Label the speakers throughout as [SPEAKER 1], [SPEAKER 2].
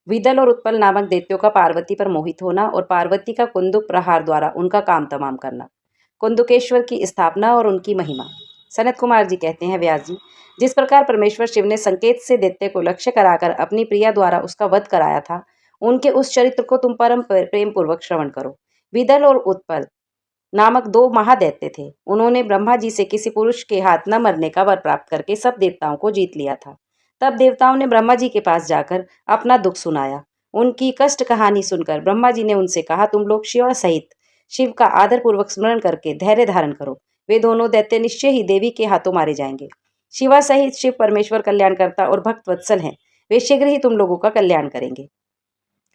[SPEAKER 1] विदल और उत्पल नामक दैत्यों का पार्वती पर मोहित होना और पार्वती का कुंदुक प्रहार द्वारा उनका काम तमाम करना। कुंदुकेश्वर की स्थापना और उनकी महिमा। सनत कुमार जी कहते हैं, व्यास जी, जिस प्रकार परमेश्वर शिव ने संकेत से दैत्य को लक्ष्य कराकर अपनी प्रिया द्वारा उसका वध कराया था, उनके उस चरित्र को तुम परम प्रेम पूर्वक श्रवण करो। विदल और उत्पल नामक दो महादैत्य थे। उन्होंने ब्रह्मा जी से किसी पुरुष के हाथ न मरने का वर प्राप्त करके सब देवताओं को जीत लिया था। तब देवताओं ने ब्रह्मा जी के पास जाकर अपना दुख सुनाया। उनकी कष्ट कहानी सुनकर ब्रह्मा जी ने उनसे कहा, तुम लोग शिवा सहित शिव का आदर पूर्वक स्मरण करके धैर्य धारण करो। वे दोनों दैत्य निश्चय ही देवी के हाथों मारे जाएंगे। शिवा सहित शिव परमेश्वर कल्याणकर्ता और भक्त वत्सल हैं। वे शीघ्र ही तुम लोगों का कल्याण करेंगे।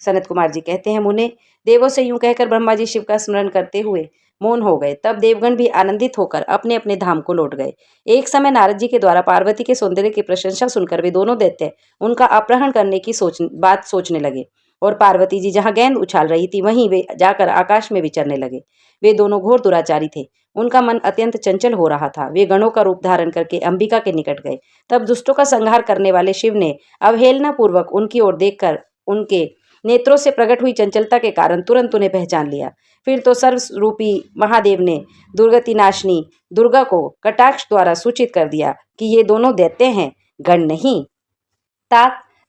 [SPEAKER 1] सनत कुमार जी कहते हैं, मुने, देवों से यूं कहकर ब्रह्मा जी शिव का स्मरण करते हुए मौन हो गए। तब देवगण भी आनंदित होकर अपने अपने धाम को लौट गए। एक समय नारद जी के द्वारा पार्वती के सौंदर्य की प्रशंसा सुनकर वे दोनों दैत्य उनका अपहरण करने की बात सोचने लगे और पार्वती जी जहां गेंद उछाल रही थी वहीं वे जाकर आकाश में विचरने लगे। वे दोनों घोर दुराचारी थे। उनका मन अत्यंत चंचल हो रहा था। वे गणों का रूप धारण करके अंबिका के निकट गए। तब दुष्टों का संहार करने वाले शिव ने अवहेलना पूर्वक उनकी ओर देखकर उनके नेत्रों से प्रकट हुई चंचलता के कारण तुरंत उन्हें पहचान लिया। फिर तो सर्वरूपी महादेव ने दुर्गति नाशनी दुर्गा को कटाक्ष द्वारा सूचित कर दिया कि ये दोनों दैत्य हैं, गण नहीं।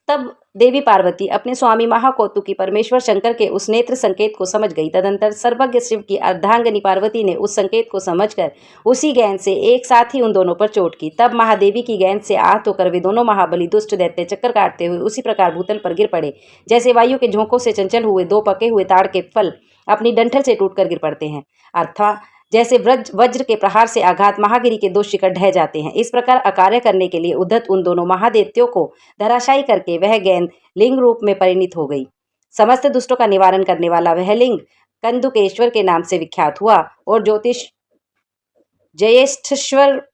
[SPEAKER 1] तब देवी पार्वती अपने स्वामी महाकौतुकी परमेश्वर शंकर के उस नेत्र संकेत को समझ गई। तदंतर सर्वज्ञ शिव की अर्धांगनी पार्वती ने उस संकेत को समझकर उसी गेंद से एक साथ ही उन दोनों पर चोट की। तब महादेवी की गेंद से आहत होकर वे दोनों महाबली दुष्ट दैत्य चक्कर काटते हुए उसी प्रकार भूतल पर गिर पड़े जैसे वायु के झोंकों से चंचल हुए दो पके हुए ताड़ के फल अपनी डंठल से टूटकर गिर पड़ते हैं, अर्थात जैसे वज्र के प्रहार से आघात महागिरी के दो शिखर ढह जाते हैं। इस प्रकार अकार्य करने के लिए उद्धत उन दोनों महादैत्यों को धराशायी करके वह गेंद लिंग रूप में परिणित हो गई। समस्त दुष्टों का निवारण करने वाला वह लिंग कंदुकेश्वर के नाम से विख्यात हुआ और ज्योतिष जयेष्ठेश्वर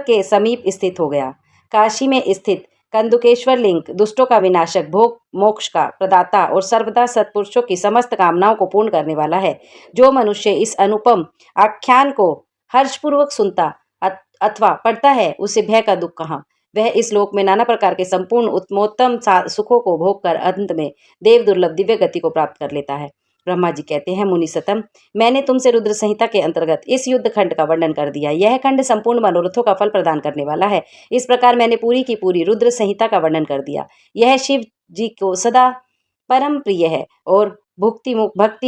[SPEAKER 1] के समीप स्थित हो गया। काशी में स्थित कंदुकेश्वर लिंग दुष्टों का विनाशक, भोग मोक्ष का प्रदाता और सर्वदा सत्पुरुषों की समस्त कामनाओं को पूर्ण करने वाला है। जो मनुष्य इस अनुपम आख्यान को हर्षपूर्वक सुनता अथवा पढ़ता है, उसे भय का दुख कहाँ। वह इस लोक में नाना प्रकार के संपूर्ण उत्तमोत्तम सुखों को भोग कर अंत में देव दुर्लभ दिव्य गति को प्राप्त कर लेता है। ब्रह्मा जी कहते हैं, मुनि सतम, मैंने तुमसे रुद्र संहिता के अंतर्गत इस युद्ध खंड का वर्णन कर दिया। यह खंड संपूर्ण मनोरथों का फल प्रदान करने वाला है। इस प्रकार मैंने पूरी की पूरी रुद्र संहिता का वर्णन कर दिया। यह शिव जी को सदा परम प्रिय है और भक्ति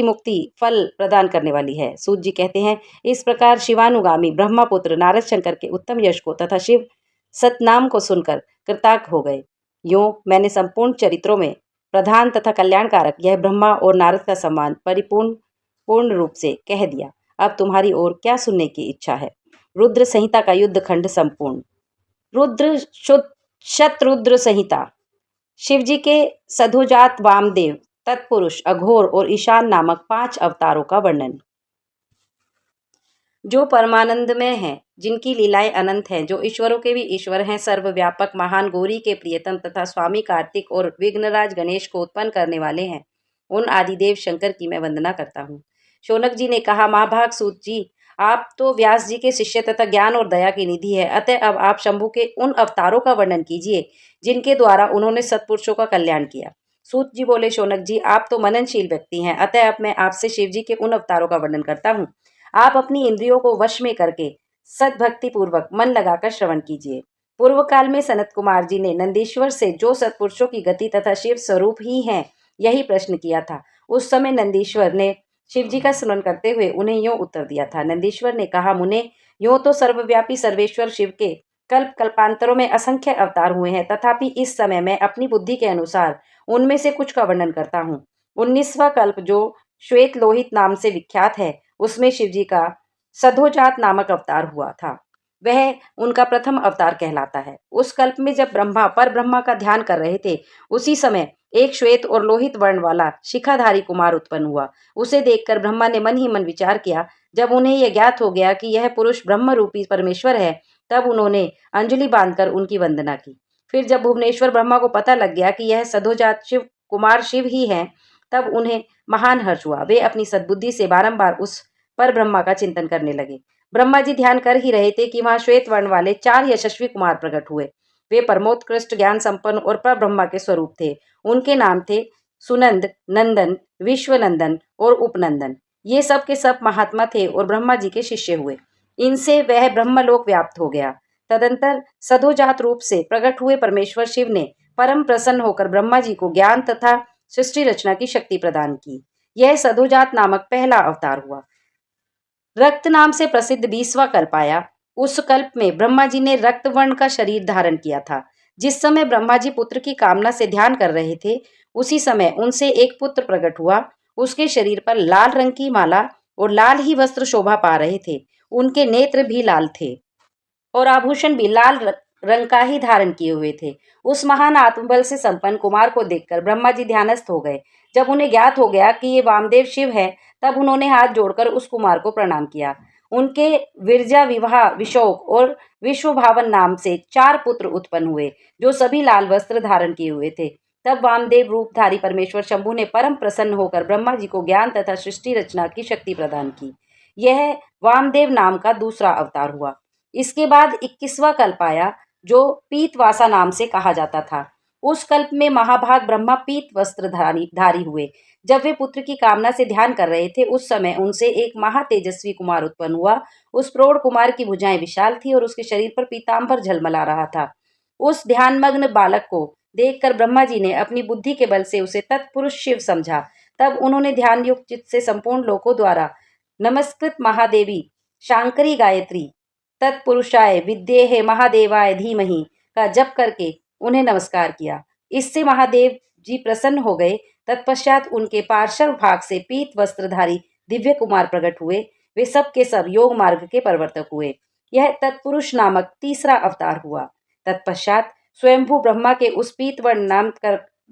[SPEAKER 1] मुक्ति फल प्रदान करने वाली है। सूत जी कहते हैं, इस प्रकार शिवानुगामी ब्रह्मपुत्र नारद शंकर के उत्तम यश को तथा शिव सतनाम को सुनकर कृतार्थ हो गए। यूं मैंने संपूर्ण चरित्रों में प्रधान तथा कल्याणकारक यह ब्रह्मा और नारद का सम्मान पूर्ण रूप से कह दिया। अब तुम्हारी ओर क्या सुनने की इच्छा है? रुद्र संहिता का युद्ध खंड संपूर्ण। शतरुद्र संहिता। शिवजी के सधोजात वामदेव, तत्पुरुष, अघोर और ईशान नामक 5 अवतारों का वर्णन। जो परमानंदमय हैं, जिनकी लीलाएं अनंत हैं, जो ईश्वरों के भी ईश्वर हैं, सर्वव्यापक, महान, गौरी के प्रियतम तथा स्वामी कार्तिक और विघ्नराज गणेश को उत्पन्न करने वाले हैं, उन आदिदेव शंकर की मैं वंदना करता हूँ। शौनक जी ने कहा, महाभाग सूत जी, आप तो व्यास जी के शिष्य तथा ज्ञान और दया की निधि है। अतः अब आप शंभु के उन अवतारों का वर्णन कीजिए जिनके द्वारा उन्होंने सत्पुरुषों का कल्याण किया। सूत जी बोले, शौनक जी, आप तो मननशील व्यक्ति हैं, अतः अब मैं आपसे शिव जी के उन अवतारों का वर्णन करता हूँ। आप अपनी इंद्रियों को वश में करके सद्भक्ति पूर्वक मन लगाकर श्रवण कीजिए। पूर्व काल में सनत कुमार जी ने नंदीश्वर से जो सत्पुरुषों की गति तथा शिव स्वरूप ही हैं, यही प्रश्न किया था। उस समय नंदीश्वर ने शिव जी का स्मरण करते हुए उन्हें यूं उत्तर दिया था। नंदीश्वर ने कहा, मुने, यूं तो सर्वव्यापी सर्वेश्वर शिव के कल्प कल्पांतरों में असंख्य अवतार हुए हैं, तथापि इस समय मैं अपनी बुद्धि के अनुसार उनमें से कुछ का वर्णन करता हूँ। 19वां कल्प जो श्वेत लोहित नाम से विख्यात है, उसमें शिवजी का सधोजात नामक अवतार हुआ था। वह उनका प्रथम अवतार कहलाता है। उस कल्प में जब ब्रह्मा पर ब्रह्मा का ध्यान कर रहे थे, उसी समय एक श्वेत और लोहित वर्ण वाला शिखाधारी कुमार उत्पन्न हुआ। उसे देखकर ब्रह्मा ने मन ही मन विचार किया। जब उन्हें यह ज्ञात हो गया कि यह पुरुष ब्रह्म रूपी परमेश्वर है, तब उन्होंने अंजलि बांधकर उनकी वंदना की। फिर जब भुवनेश्वर ब्रह्मा को पता लग गया कि यह सधोजात शिव कुमार शिव ही हैं, तब उन्हें महान हर्ष हुआ। वे अपनी सद्बुद्धि से बारंबार उस पर ब्रह्मा का चिंतन करने लगे। ब्रह्मा जी ध्यान कर ही रहे थे कि वहां श्वेत वर्ण वाले 4 यशस्वी कुमार प्रकट हुए। वे परमोत्कृष्ट ज्ञान संपन्न और परब्रह्मा के स्वरूप थे। उनके नाम थे सुनंद, नंदन, विश्वनंदन और उपनंदन। ये सब के सब महात्मा थे और ब्रह्मा जी के शिष्य हुए। इनसे वह ब्रह्मलोक व्याप्त हो गया। तदंतर सदोजात रूप से प्रकट हुए परमेश्वर शिव ने परम प्रसन्न होकर ब्रह्मा जी को ज्ञान तथा सृष्टि रचना की शक्ति प्रदान की। यह सदोजात नामक पहला अवतार हुआ। रक्त नाम से प्रसिद्ध 20वां कल्प आया। उस कल्प में ब्रह्मा जी ने रक्त वर्ण का शरीर धारण किया था। जिस समय ब्रह्मा जी पुत्र की कामना से ध्यान कर रहे थे, उसी समय उनसे एक पुत्र प्रकट हुआ। उसके शरीर पर लाल रंग की माला और लाल ही वस्त्र शोभा पा रहे थे। उनके नेत्र भी लाल थे और आभूषण भी लाल रंग का ही धारण किए हुए थे। उस महान आत्मबल से संपन्न कुमार को देखकर ब्रह्मा जी ध्यानस्थ हो गए। जब उन्हें ज्ञात हो गया कि ये वामदेव शिव है, तब उन्होंने हाथ जोड़कर उस कुमार को प्रणाम किया। उनके विरजा, विवाह, विशोक और विश्वभावन नाम से 4 पुत्र उत्पन्न हुए, जो सभी लाल वस्त्र धारण किए हुए थे। तब वामदेव रूपधारी परमेश्वर शंभु ने परम प्रसन्न होकर ब्रह्मा जी को ज्ञान तथा सृष्टि रचना की शक्ति प्रदान की। यह वामदेव नाम का दूसरा अवतार हुआ। इसके बाद 21वां कल्प आया, जो पीतवासा नाम से कहा जाता था। उस कल्प में महाभाग ब्रह्मा पीत वस्त्र धारी हुए। जब वे पुत्र की कामना से ध्यान कर रहे थे, उस समय उनसे एक महातेजस्वी कुमार उत्पन्न हुआ। उस प्रौढ़ कुमार की भुजाएं विशाल थी और उसके शरीर पर पीतांबर झलमला रहा था। उस ध्यानमग्न बालक को देखकर ब्रह्मा जी ने अपनी बुद्धि के बल से उसे तत्पुरुष शिव समझा। तब उन्होंने ध्यान युक्त चित्त से संपूर्ण लोकों द्वारा नमस्कृत महादेवी शांकरी गायत्री तत्पुरुषाय विद्येहे महादेवाय धीमहि का जप करके उन्हें नमस्कार किया। इससे महादेव जी प्रसन्न हो गए। तत्पश्चात उनके पार्श्व भाग से पीत वस्त्रधारी दिव्य कुमार प्रकट हुए। वे सब के सब योग मार्ग के प्रवर्तक हुए। यह तत्पुरुष नामक तीसरा अवतार हुआ। तत्पश्चात स्वयंभू ब्रह्मा के उस पीतवर्ण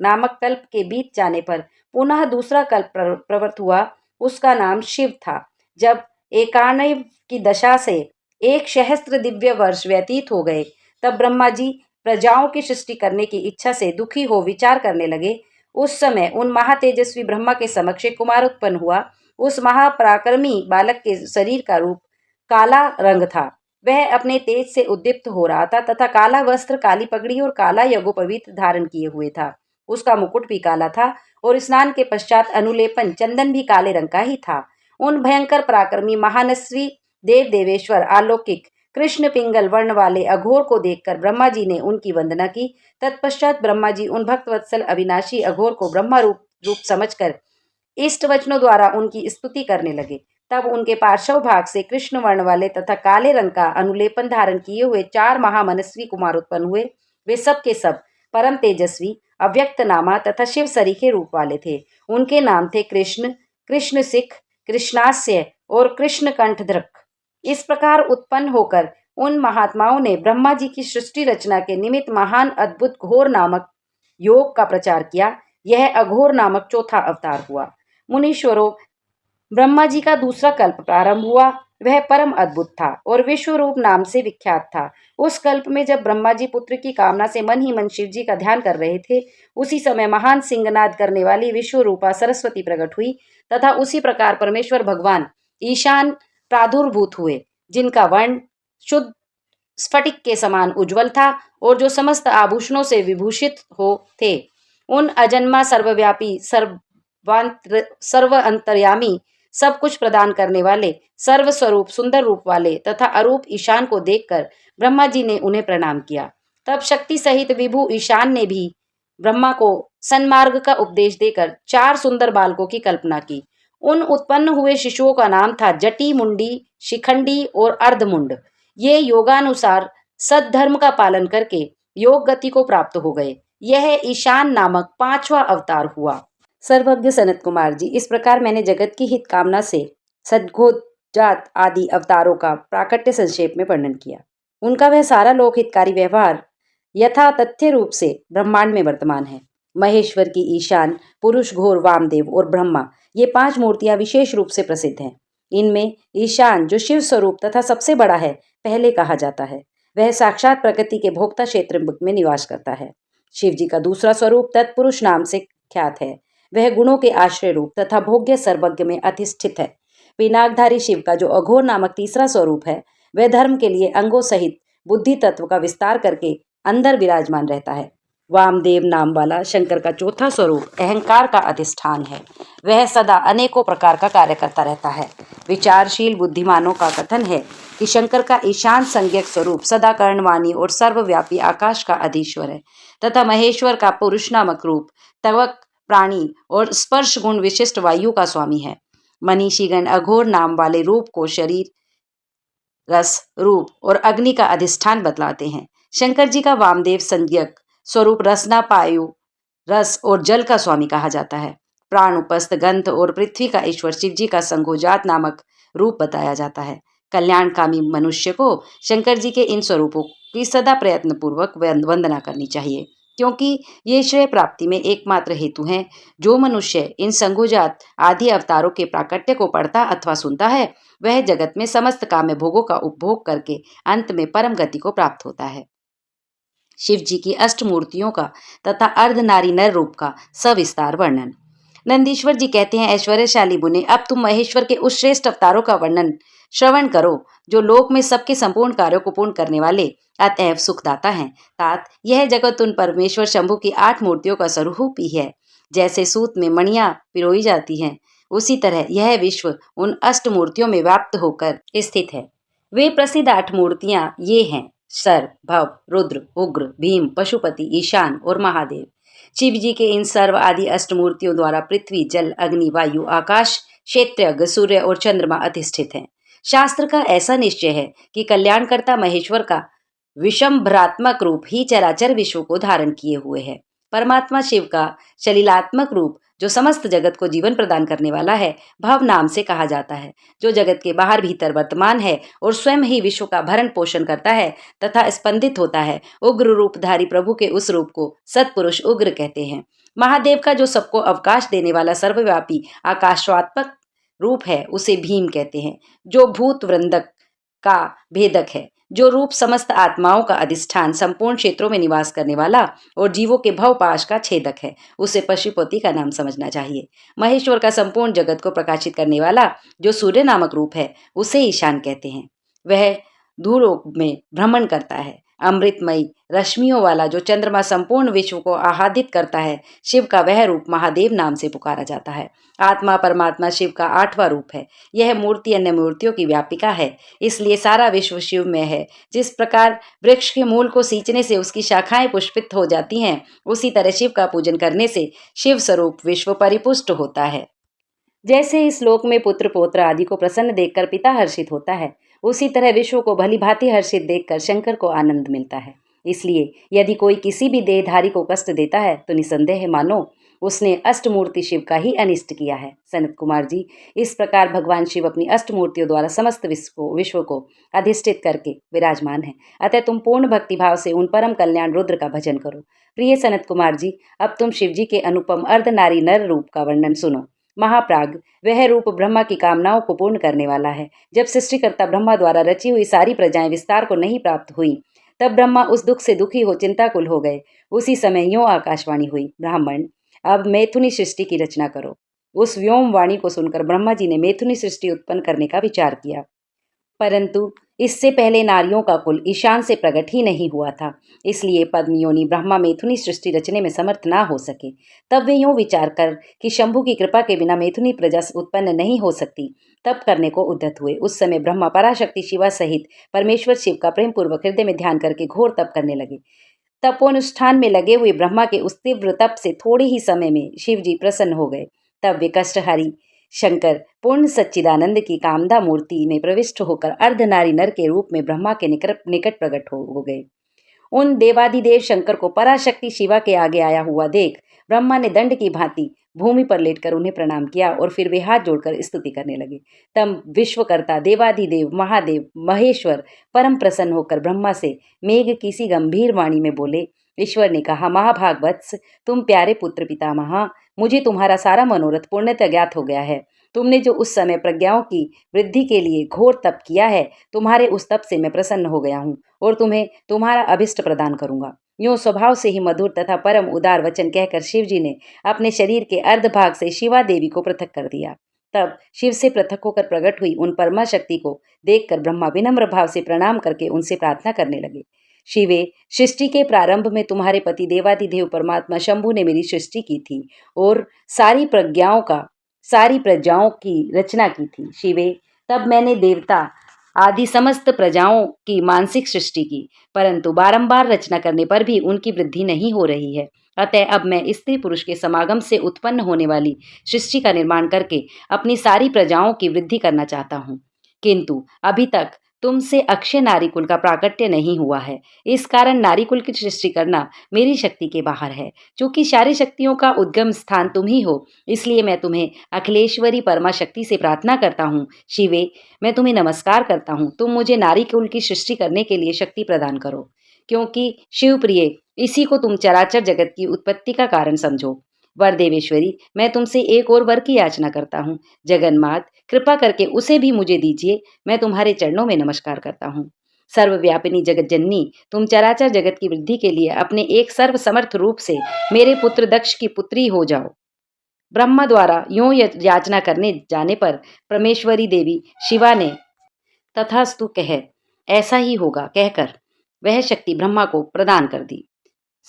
[SPEAKER 1] नामक कल्प के बीत जाने पर पुनः दूसरा कल्प प्रवृत्त हुआ। उसका नाम शिव था। जब एकानव की दशा से 1 सहस्त्र दिव्य वर्ष व्यतीत हो गए, तब ब्रह्मा जी प्रजाओं की सृष्टि करने की इच्छा से दुखी हो विचार करने लगे। उस समय उन महातेजस्वी ब्रह्मा के समक्ष एक कुमार उत्पन्न हुआ। उस महापराक्रमी बालक के शरीर का रूप काला रंग था। वह अपने तेज से उद्दीप्त हो रहा था तथा काला वस्त्र, काली पगड़ी और काला यज्ञोपवीत धारण किए हुए था। उसका मुकुट भी काला था और स्नान के पश्चात अनुलेपन चंदन भी काले रंग का ही था। उन भयंकर पराक्रमी महानस्वी देव देवेश्वर अलौकिक कृष्ण पिंगल वर्ण वाले अघोर को देखकर ब्रह्मा जी ने उनकी वंदना की। तत्पश्चात ब्रह्मा जी उन भक्तवत्सल अविनाशी अघोर को ब्रह्मा रूप समझकर इष्ट वचनों द्वारा उनकी स्तुति करने लगे। तब उनके पार्श्व भाग से कृष्ण वर्ण वाले तथा काले रंग का अनुलेपन धारण किए हुए 4 महामनस्वी कुमार उत्पन्न हुए। वे सब के सब परम तेजस्वी, अव्यक्त नामा तथा शिव सरीखे रूप वाले थे। उनके नाम थे कृष्ण, कृष्ण सिख, कृष्णास्य और कृष्ण कंठधृक। इस प्रकार उत्पन्न होकर उन महात्माओं ने ब्रह्मा जी की सृष्टि रचना के निमित्त महान अद्भुत घोर नामक योग का प्रचार किया। यह अघोर नामक चौथा अवतार हुआ। मुनीश्वरों, ब्रह्मा जी का दूसरा कल्प प्रारंभ हुआ। वह परम अद्भुत था और विश्वरूप नाम से विख्यात था। उस कल्प में जब ब्रह्मा जी पुत्र की कामना से मन ही मन शिव जी का ध्यान कर रहे थे, उसी समय महान सिंहनाद करने वाली विश्वरूपा सरस्वती प्रकट हुई तथा उसी प्रकार परमेश्वर भगवान ईशान प्रादुर्भूत हुए, जिनका वर्ण शुद्ध स्फटिक के समान उज्जवल था और जो समस्त आभूषणों से विभूषित हो थे। उन अजन्मा, सर्वव्यापी, सर्व अंतर्यामी, सब कुछ प्रदान करने वाले, सर्वस्वरूप, सुंदर रूप वाले तथा अरूप ईशान को देखकर ब्रह्मा जी ने उन्हें प्रणाम किया। तब शक्ति सहित विभु ईशान ने भी ब्रह्मा को सन्मार्ग का उपदेश देकर 4 सुंदर बालकों की कल्पना की। उन उत्पन्न हुए शिशुओं का नाम था जटी, मुंडी, शिखंडी और अर्धमुंड। ये योगानुसार सद्धर्म का पालन करके योग गति को प्राप्त हो गए। यह ईशान नामक 5वां अवतार हुआ। सर्वज्ञ सनत कुमार जी, इस प्रकार मैंने जगत की हित कामना से सद्गोजात आदि अवतारों का प्राकट्य संक्षेप में वर्णन किया। उनका वह सारा लोक हितकारी व्यवहार यथा तथ्य रूप से ब्रह्मांड में वर्तमान है। महेश्वर की ईशान, पुरुष घोर, वामदेव और ब्रह्मा, ये 5 मूर्तियां विशेष रूप से प्रसिद्ध हैं। इनमें ईशान, जो शिव स्वरूप तथा सबसे बड़ा है, पहले कहा जाता है। वह साक्षात प्रकृति के भोक्ता क्षेत्र में निवास करता है। शिव जी का दूसरा स्वरूप तत्पुरुष नाम से ख्यात है। वह गुणों के आश्रय रूप तथा भोग्य सर्वज्ञ में अधिष्ठित है। पिनाकधारी शिव का जो अघोर नामक तीसरा स्वरूप है, वह धर्म के लिए अंगों सहित बुद्धि तत्व का विस्तार करके अंदर विराजमान रहता है। वामदेव नाम वाला शंकर का चौथा स्वरूप अहंकार का अधिष्ठान है। वह सदा अनेकों प्रकार का कार्य करता रहता है। विचारशील बुद्धिमानों का कथन है कि शंकर का ईशान संज्ञक स्वरूप सदा कर्णवाणी और सर्वव्यापी आकाश का अधीश्वर है तथा महेश्वर का पुरुष नामक रूप तवक प्राणी और स्पर्श गुण विशिष्ट वायु का स्वामी है। मनीषीगण अघोर नाम वाले रूप को शरीर, रस, रूप और अग्नि का अधिष्ठान बतलाते हैं। शंकर जी का वामदेव संज्ञक स्वरूप रसना, पायु, रस और जल का स्वामी कहा जाता है। प्राण, उपस्थ, गंध और पृथ्वी का ईश्वर शिव जी का संघोजात नामक रूप बताया जाता है। कल्याणकामी मनुष्य को शंकर जी के इन स्वरूपों की सदा प्रयत्न पूर्वक वंदना करनी चाहिए, क्योंकि ये श्रेय प्राप्ति में एकमात्र हेतु हैं। जो मनुष्य इन संघोजात आदि अवतारों के प्राकट्य को पढ़ता अथवा सुनता है, वह जगत में समस्त काम्य भोगों का उपभोग करके अंत में परम गति को प्राप्त होता है। शिव जी की अष्टमूर्तियों का तथा अर्धनारी नर रूप का सविस्तार वर्णन। नंदीश्वर जी कहते हैं, ऐश्वर्यशाली मुने, अब तुम महेश्वर के उस श्रेष्ठ अवतारों का वर्णन श्रवण करो जो लोक में सबके संपूर्ण कार्यों को पूर्ण करने वाले अतएव सुखदाता हैं। तात, यह जगत उन परमेश्वर शंभु की 8 मूर्तियों का स्वरूप ही है। जैसे सूत में मणियां पिरोई जाती हैं, उसी तरह यह विश्व उन अष्ट मूर्तियों में व्याप्त होकर स्थित है। वे प्रसिद्ध 8 मूर्तियां ये हैं: सर्व, भव, रुद्र, उग्र, भीम, पशुपति, ईशान और महादेव। शिव जी के इन सर्व आदि अष्टमूर्तियों द्वारा पृथ्वी, जल, अग्नि, वायु, आकाश, क्षेत्रज्ञ, सूर्य और चंद्रमा अधिष्ठित हैं। शास्त्र का ऐसा निश्चय है कि कल्याणकर्ता महेश्वर का विशंभरात्मक रूप ही चराचर विश्व को धारण किए हुए है। परमात्मा शिव का शलीलात्मक रूप, जो समस्त जगत को जीवन प्रदान करने वाला है, भव नाम से कहा जाता है, जो जगत के बाहर भीतर वर्तमान है और स्वयं ही विश्व का भरण पोषण करता है तथा स्पंदित होता है। उग्र रूपधारी प्रभु के उस रूप को सत्पुरुष उग्र कहते हैं। महादेव का जो सबको अवकाश देने वाला सर्वव्यापी आकाशात्मक रूप है, उसे भीम कहते हैं, जो भूत वृंदक का भेदक है। जो रूप समस्त आत्माओं का अधिष्ठान, संपूर्ण क्षेत्रों में निवास करने वाला और जीवों के भवपाश का छेदक है, उसे पशुपति का नाम समझना चाहिए। महेश्वर का संपूर्ण जगत को प्रकाशित करने वाला जो सूर्य नामक रूप है, उसे ईशान कहते हैं। वह धूलोक में भ्रमण करता है। अमृतमयी रश्मियों वाला जो चंद्रमा संपूर्ण विश्व को आह्लादित करता है, शिव का वह रूप महादेव नाम से पुकारा जाता है। आत्मा परमात्मा शिव का 8वां रूप है। यह मूर्ति अन्य मूर्तियों की व्यापिका है, इसलिए सारा विश्व शिव में है। जिस प्रकार वृक्ष के मूल को सींचने से उसकी शाखाएं पुष्पित हो जाती हैं, उसी तरह शिव का पूजन करने से शिव स्वरूप विश्व परिपुष्ट होता है। जैसे इस लोक में पुत्र पौत्र आदि को प्रसन्न देखकर पिता हर्षित होता है, उसी तरह विश्व को भली भांति हर्षित देखकर शंकर को आनंद मिलता है। इसलिए यदि कोई किसी भी देहधारी को कष्ट देता है, तो निसंदेह मानो उसने अष्टमूर्ति शिव का ही अनिष्ट किया है। सनत कुमार जी, इस प्रकार भगवान शिव अपनी अष्टमूर्तियों द्वारा समस्त विश्व को अधिष्ठित करके विराजमान है। अतः तुम पूर्ण भक्तिभाव से उन परम कल्याण रुद्र का भजन करो। प्रिय सनत कुमार जी, अब तुम शिव जी के अनुपम अर्धनारी नर रूप का वर्णन सुनो। महाप्राग, वह रूप ब्रह्मा की कामनाओं को पूर्ण करने वाला है। जब सृष्टिकर्ता ब्रह्मा द्वारा रची हुई सारी प्रजाएं विस्तार को नहीं प्राप्त हुई, तब ब्रह्मा उस दुख से दुखी हो चिंताकुल हो गए। उसी समय यों आकाशवाणी हुई, ब्राह्मण, अब मैथुनी सृष्टि की रचना करो। उस व्योम वाणी को सुनकर ब्रह्मा जी ने मैथुनी सृष्टि उत्पन्न करने का विचार किया, परंतु इससे पहले नारियों का कुल ईशान से प्रकट ही नहीं हुआ था, इसलिए पद्मयोनि ब्रह्मा मैथुनी सृष्टि रचने में समर्थ ना हो सके। तब वे यूं विचार कर कि शंभु की कृपा के बिना मैथुनी प्रजा उत्पन्न नहीं हो सकती, तब करने को उद्यत हुए। उस समय ब्रह्मा पराशक्ति शिवा सहित परमेश्वर शिव का प्रेम पूर्वक हृदय में ध्यान करके घोर तप करने लगे। तपोनुष्ठान में लगे हुए ब्रह्मा के उस तीव्र तप से थोड़े ही समय में शिव जी प्रसन्न हो गए। तब वे कष्टहरी शंकर पूर्ण सच्चिदानंद की कामदा मूर्ति में प्रविष्ट होकर अर्धनारी नर के रूप में ब्रह्मा के निकट प्रकट हो गए। उन देवाधिदेव शंकर को पराशक्ति शिवा के आगे आया हुआ देख ब्रह्मा ने दंड की भांति भूमि पर लेटकर उन्हें प्रणाम किया और फिर वे हाथ जोड़कर स्तुति करने लगे। तब विश्वकर्ता देवाधिदेव महादेव महेश्वर परम प्रसन्न होकर ब्रह्मा से मेघ की सी गंभीर वाणी में बोले। ईश्वर ने कहा, महाभागवत्स, तुम प्यारे पुत्र पितामह, मुझे तुम्हारा सारा मनोरथ पूर्णतः ज्ञात हो गया है। तुमने जो उस समय प्रज्ञाओं की वृद्धि के लिए घोर तप किया है, तुम्हारे उस तप से मैं प्रसन्न हो गया हूँ और तुम्हें तुम्हारा अभिष्ट प्रदान करूंगा। यूं स्वभाव से ही मधुर तथा परम उदार वचन कहकर शिव जी ने अपने शरीर के अर्धभाग से शिवा देवी को पृथक कर दिया। तब शिव से पृथक होकर प्रकट हुई उन परमा शक्ति को देखकर ब्रह्मा विनम्र भाव से प्रणाम करके उनसे प्रार्थना करने लगे। शिवे, सृष्टि के प्रारंभ में तुम्हारे पति देवादिदेव परमात्मा शंभु ने मेरी सृष्टि की थी और सारी प्रजाओं की रचना की थी। शिवे, तब मैंने देवता आदि समस्त प्रजाओं की मानसिक सृष्टि की, परंतु बारंबार रचना करने पर भी उनकी वृद्धि नहीं हो रही है। अतः अब मैं स्त्री पुरुष के समागम से उत्पन्न होने वाली सृष्टि का निर्माण करके अपनी सारी प्रजाओं की वृद्धि करना चाहता हूँ, किंतु अभी तक तुमसे अक्षय नारीकुल का प्राकट्य नहीं हुआ है। इस कारण नारीकुल की सृष्टि करना मेरी शक्ति के बाहर है। चूंकि सारी शक्तियों का उद्गम स्थान तुम ही हो, इसलिए मैं तुम्हें अखिलेश्वरी परमा शक्ति से प्रार्थना करता हूँ। शिवे, मैं तुम्हें नमस्कार करता हूँ, तुम मुझे नारीकुल की सृष्टि करने के लिए शक्ति प्रदान करो, क्योंकि शिव प्रिय, इसी को तुम चराचर जगत की उत्पत्ति का कारण समझो। वर देवेश्वरी, मैं तुमसे एक और वर की याचना करता हूँ। जगन्मात, कृपा करके उसे भी मुझे दीजिए। मैं तुम्हारे चरणों में नमस्कार करता हूँ। सर्वव्यापिनी जगत जननी, तुम चराचर जगत की वृद्धि के लिए अपने एक सर्व समर्थ रूप से मेरे पुत्र दक्ष की पुत्री हो जाओ। ब्रह्मा द्वारा यूं याचना करने जाने पर परमेश्वरी देवी शिवा ने तथास्तु कह, ऐसा ही होगा कहकर वह शक्ति ब्रह्मा को प्रदान कर दी।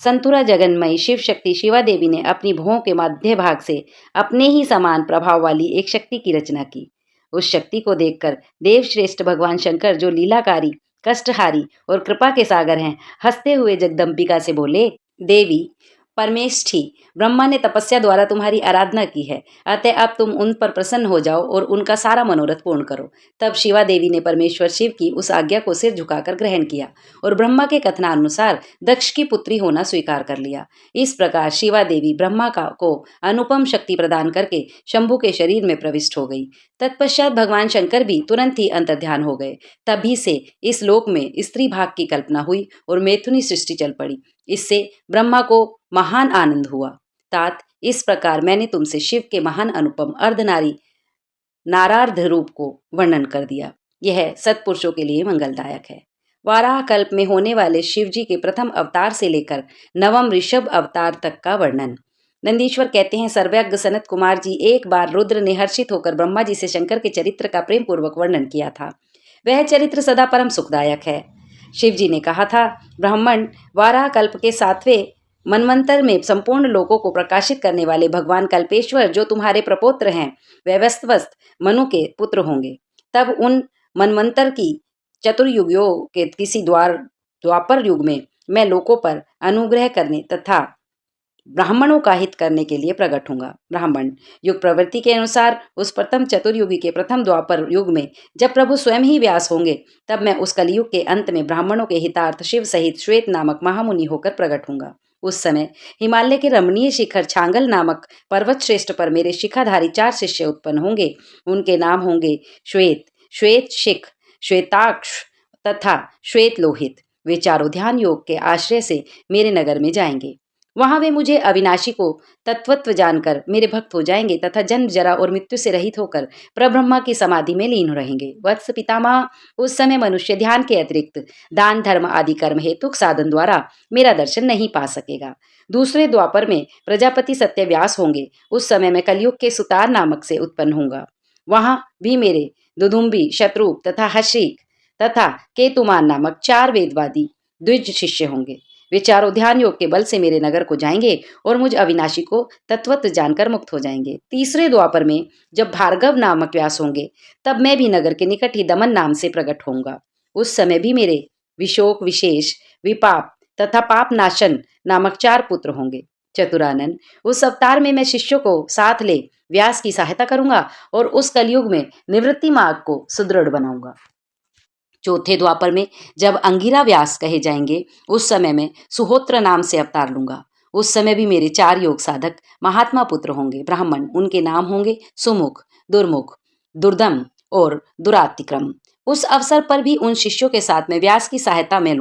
[SPEAKER 1] संतुरा जगन्मयी शिव शक्ति शिवा देवी ने अपनी भुवों के मध्य भाग से अपने ही समान प्रभाव वाली एक शक्ति की रचना की। उस शक्ति को देखकर देवश्रेष्ठ भगवान शंकर, जो लीलाकारी, कष्टहारी और कृपा के सागर हैं, हंसते हुए जगदम्बिका से बोले, देवी परमेष्ठी, ब्रह्मा ने तपस्या द्वारा तुम्हारी आराधना की है, अतः अब तुम उन पर प्रसन्न हो जाओ और उनका सारा मनोरथ पूर्ण करो। तब शिवा देवी ने परमेश्वर शिव की उस आज्ञा को सिर झुकाकर ग्रहण किया और ब्रह्मा के कथनानुसार दक्ष की पुत्री होना स्वीकार कर लिया। इस प्रकार शिवा देवी ब्रह्मा को अनुपम शक्ति प्रदान करके शंभु के शरीर में प्रविष्ट हो गई। तत्पश्चात भगवान शंकर भी तुरंत ही अंतर्ध्यान हो गए। तभी से इस लोक में स्त्री भाग की कल्पना हुई और मैथुनी सृष्टि चल पड़ी। इससे ब्रह्मा को महान आनंद हुआ। तात, इस प्रकार मैंने तुमसे शिव के महान अनुपम अर्धनारी नारार्ध रूप को वर्णन कर दिया। यह सत्पुरुषों के लिए मंगलदायक है। वाराह कल्प में होने वाले शिव जी के प्रथम अवतार से लेकर नवम ऋषभ अवतार तक का वर्णन। नंदीश्वर कहते हैं, सर्वज्ञ सनत कुमार जी, एक बार रुद्र ने हर्षित होकर ब्रह्मा जी से शंकर के चरित्र का प्रेम पूर्वक वर्णन किया था। वह चरित्र सदा परम सुखदायक है। शिव जी ने कहा था, ब्राह्मण, वाराह कल्प के 7वें मनवंतर में संपूर्ण लोकों को प्रकाशित करने वाले भगवान कल्पेश्वर, जो तुम्हारे प्रपौत्र हैं, वे व्यस्तवस्त मनु के पुत्र होंगे। तब उन मनवंतर की चतुर्युगियों के किसी द्वापर युग में मैं लोकों पर अनुग्रह करने तथा ब्राह्मणों का हित करने के लिए प्रकट होगा। ब्राह्मण युग प्रवृत्ति के अनुसार उस प्रथम चतुर्युगी के प्रथम द्वापर युग में जब प्रभु स्वयं ही व्यास होंगे, तब मैं उस कलयुग के अंत में ब्राह्मणों के हितार्थ शिव सहित श्वेत नामक महामुनि होकर प्रकट होऊंगा। उस समय हिमालय के रमणीय शिखर छांगल नामक पर्वत श्रेष्ठ पर मेरे शिखाधारी 4 शिष्य उत्पन्न होंगे। उनके नाम होंगे श्वेत, श्वेत शिख, श्वेताक्ष तथा श्वेत लोहित। वे चारों ध्यान योग के आश्रय से मेरे नगर में जाएंगे। वहां वे मुझे अविनाशी को तत्वत्व जानकर मेरे भक्त हो जाएंगे तथा जन्म जरा और मृत्यु से रहित होकर प्रब्रह्मा की समाधि में लीन रहेंगे। वत्स पितामह, उस समय मनुष्य ध्यान के अतिरिक्त दान धर्म आदि कर्म हेतुक साधन द्वारा मेरा दर्शन नहीं पा सकेगा। दूसरे द्वापर में प्रजापति सत्यव्यास होंगे। उस समय मैं कलयुग के सुतार नामक से उत्पन्न होऊंगा। वहां भी मेरे दुदुम्बी, शत्रुप तथा हश्रिक तथा केतुमान नामक 4 वेदवादी द्विज शिष्य होंगे। वे चारों ध्यान योग के बल से मेरे नगर को जाएंगे और मुझ अविनाशी को तत्वत्व जानकर मुक्त हो जाएंगे। तीसरे द्वापर में जब भार्गव नामक व्यास होंगे, तब मैं भी नगर के निकट ही दमन नाम से प्रकट होऊंगा। उस समय भी मेरे विशोक, विशेष, विपाप तथा पाप नाशन नामक 4 पुत्र होंगे। चतुरानन, उस अवतार में मैं शिष्यों को साथ ले व्यास की सहायता करूंगा और उस कलयुग में निवृत्ति मार्ग को सुदृढ़ बनाऊंगा। चौथे द्वापर में जब अंगिरा व्यास कहे जाएंगे, उस समय मैं सुहोत्र नाम से अवतार लूंगा। उस समय भी मेरे 4 योग साधक महात्मा पुत्र होंगे। ब्राह्मण, उनके नाम होंगे सुमुख, दुर्मुख, दुर्दम और दुरातिक्रम। उस अवसर पर भी उन शिष्यों के साथ मैं व्यास की सहायता में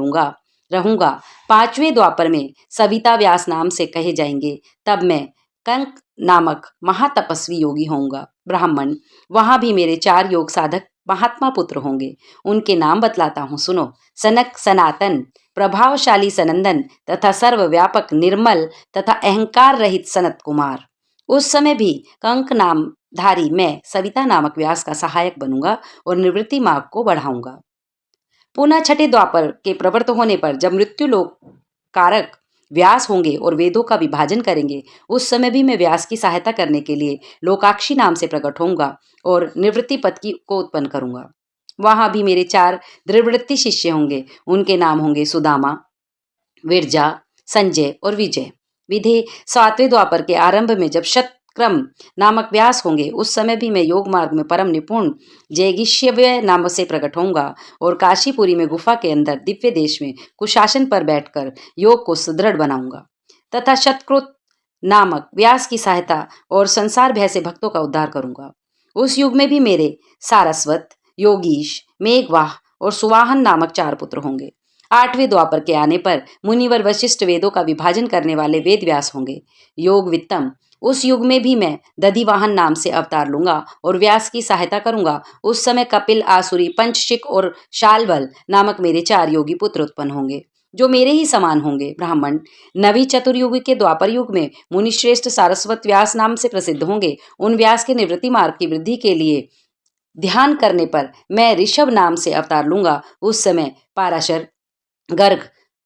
[SPEAKER 1] रहूंगा। 5वें द्वापर में सविता व्यास नाम से कहे जाएंगे। तब मैं कंक नामक महातपस्वी योगी होऊंगा। ब्राह्मण, वहां भी मेरे 4 योग साधक महात्मा पुत्र होंगे। उनके नाम बतलाता हूँ, सुनो। सनक, सनातन, प्रभावशाली सनंदन तथा सर्वव्यापक निर्मल तथा अहंकार रहित सनत कुमार। उस समय भी कंक नामधारी मैं सविता नामक व्यास का सहायक बनूंगा और निवृत्ति मार्ग को बढ़ाऊंगा। पुनः छठे द्वापर के प्रवृत्त होने पर जब मृत्यु लोक कारक व्यास होंगे और वेदों का विभाजन करेंगे, उस समय भी मैं व्यास की सहायता करने के लिए लोकाक्षी नाम से प्रकट होऊंगा और निवृत्ति पद को उत्पन्न करूंगा। वहां भी मेरे 4 दृढ़वृत्ति शिष्य होंगे। उनके नाम होंगे सुदामा, विरजा, संजय और विजय। विधे 7वें द्वापर के आरंभ में जब शतक्रम नामक व्यास होंगे, उस समय भी मैं योग मार्ग में परम निपुण जैगिष्यव्य नाम से प्रकट होऊंगा और काशीपुरी में गुफा के अंदर दिव्य देश में कुशासन पर बैठकर योग को सुदृढ़ बनाऊंगा तथा शतकृत नामक व्यास की सहायता और संसार भय से भक्तों का उद्धार करूंगा। उस युग में भी मेरे सारस्वत, योगीश, मेघवाह और सुवाहन नामक 4 पुत्र होंगे। 8वें द्वापर के आने पर मुनिवर वशिष्ठ वेदों का विभाजन करने वाले वेद व्यास होंगे। योग वित्तम, उस युग में भी मैं दधिवाहन नाम से अवतार लूंगा और व्यास की सहायता करूंगा। उस समय कपिल, आसुरी, पंचशिक और शालबल नामक मेरे 4 योगी पुत्र उत्पन्न होंगे, जो मेरे ही समान होंगे। ब्राह्मण नवी चतुर्युगी के द्वापर युग में मुनिश्रेष्ठ सारस्वत व्यास नाम से प्रसिद्ध होंगे। उन व्यास के निवृत्ति मार्ग की वृद्धि के लिए ध्यान करने पर मैं ऋषभ नाम से अवतार लूंगा। उस समय पाराशर, गर्ग,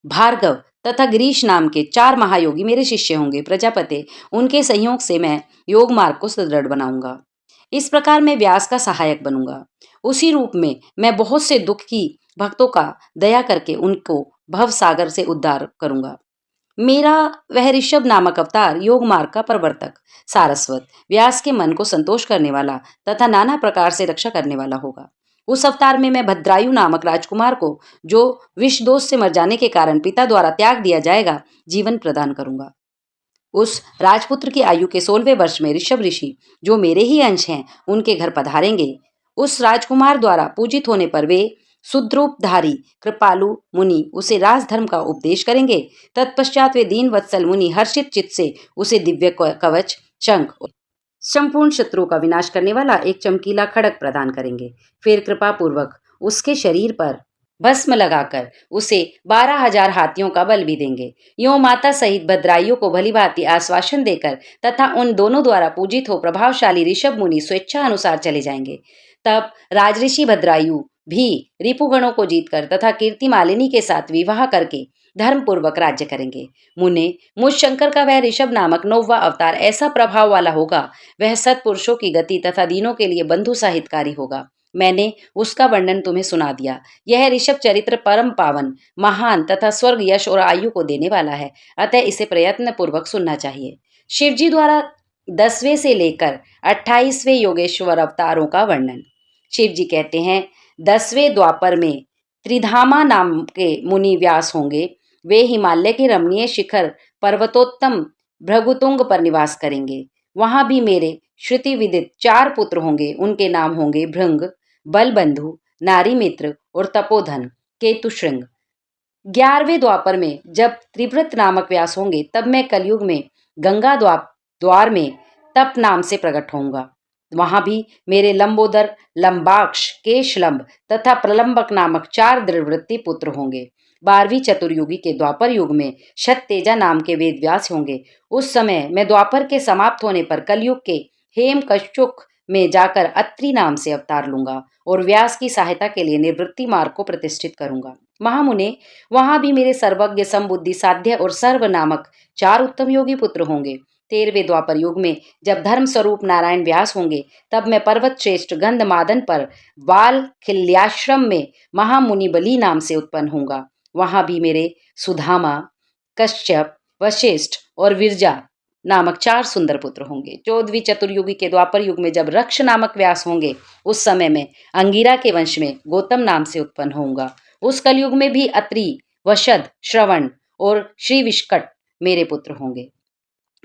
[SPEAKER 1] भार्गव तथा गिरीश नाम के 4 महायोगी मेरे शिष्य होंगे। प्रजापति, उनके सहयोग से मैं योग मार्ग को सुदृढ़ बनाऊंगा। इस प्रकार मैं व्यास का सहायक बनूंगा। उसी रूप में मैं बहुत से दुखी भक्तों का दया करके उनको भव सागर से उद्धार करूंगा। मेरा वह ऋषभ नामक अवतार योग मार्ग का प्रवर्तक, सारस्वत, व्यास के मन को संतोष करने वाला तथा नाना प्रकार से रक्षा करने वाला होगा। उस अवतार में मैं भद्रायु नामक राजकुमार को, जो विष दोष से मर जाने के कारण पिता द्वारा त्याग दिया जाएगा, जीवन प्रदान करूंगा। उस राजपुत्र की आयु के 16वें वर्ष में ऋषभ ऋषि, जो मेरे ही अंश हैं, उनके घर पधारेंगे। उस राजकुमार द्वारा पूजित होने पर वे सुद्रूपधारी कृपालु मुनि उसे राजधर्म का उपदेश करेंगे। तत्पश्चात वे दीन वत्सल मुनि हर्षित चित्त से उसे दिव्य कवच, शंख, संपूर्ण शत्रुओं का विनाश करने वाला एक चमकीला खड़ग प्रदान करेंगे। फिर कृपा पूर्वक उसके शरीर पर भस्म लगाकर उसे 12,000 हाथियों का बल भी देंगे। यूं माता सहित भद्राइयों को भली भांति आश्वासन देकर तथा उन दोनों द्वारा पूजित हो प्रभावशाली ऋषभ मुनि स्वेच्छा अनुसार चले जाएंगे। तब राजऋषि भद्रायु भी रिपुगणों को जीतकर तथा कीर्ति मालिनी के साथ विवाह करके धर्म पूर्वक राज्य करेंगे। मुने, मुझ शंकर का वह ऋषभ नामक 9वां अवतार ऐसा प्रभाव वाला होगा, वह सत्पुरुषों की गति तथा दीनों के लिए बंधु साहितकारी होगा। मैंने उसका वर्णन तुम्हें सुना दिया। यह ऋषभ चरित्र परम पावन, महान तथा स्वर्ग, यश और आयु को देने वाला है, अतः इसे प्रयत्न पूर्वक सुनना चाहिए। शिवजी द्वारा 10वें से लेकर 28वें योगेश्वर अवतारों का वर्णन। शिवजी कहते हैं, 10वें द्वापर में त्रिधामा नाम के मुनि व्यास होंगे। वे हिमालय के रमणीय शिखर पर्वतोत्तम भृगुतुंग पर निवास करेंगे। वहां भी मेरे श्रुति विदित 4 पुत्र होंगे। उनके नाम होंगे भृंग, बलबंधु, नारी मित्र और तपोधन, केतुश्रृंग। 11वें द्वापर में जब त्रिव्रत नामक व्यास होंगे, तब मैं कलयुग में गंगा द्वार में तप नाम से प्रकट होऊंगा। वहां भी मेरे लंबोदर, लंबाक्ष, केशलंब तथा प्रलंबक नामक 4 दृढ़वृत्ति पुत्र होंगे। 12वीं चतुर्युगी के द्वापर युग में शततेजा नाम के वेद व्यास होंगे। उस समय मैं द्वापर के समाप्त होने पर कलयुग के हेम कच्छुक में जाकर अत्रि नाम से अवतार लूंगा और व्यास की सहायता के लिए निवृत्ति मार्ग को प्रतिष्ठित करूंगा। महामुने, वहां भी मेरे सर्वज्ञ, समबुद्धि, साध्य और सर्व नामक 4 उत्तम योगी पुत्र होंगे। 13वें द्वापर युग में जब धर्म स्वरूप नारायण व्यास होंगे, तब मैं पर्वत श्रेष्ठ गंधमादन पर बाल खिल्याश्रम में महामुनि बली नाम से उत्पन्न होऊंगा। वहां भी मेरे सुधामा, कश्यप, वशिष्ठ और विरजा नामक 4 सुंदर पुत्र होंगे। 14वीं चतुर्युगी के द्वापर युग में जब रक्ष नामक व्यास होंगे, उस समय में अंगिरा के वंश में गौतम नाम से उत्पन्न होऊंगा। उस कलयुग में भी अत्रि, वशद, श्रवण और श्री विष्कट मेरे पुत्र होंगे।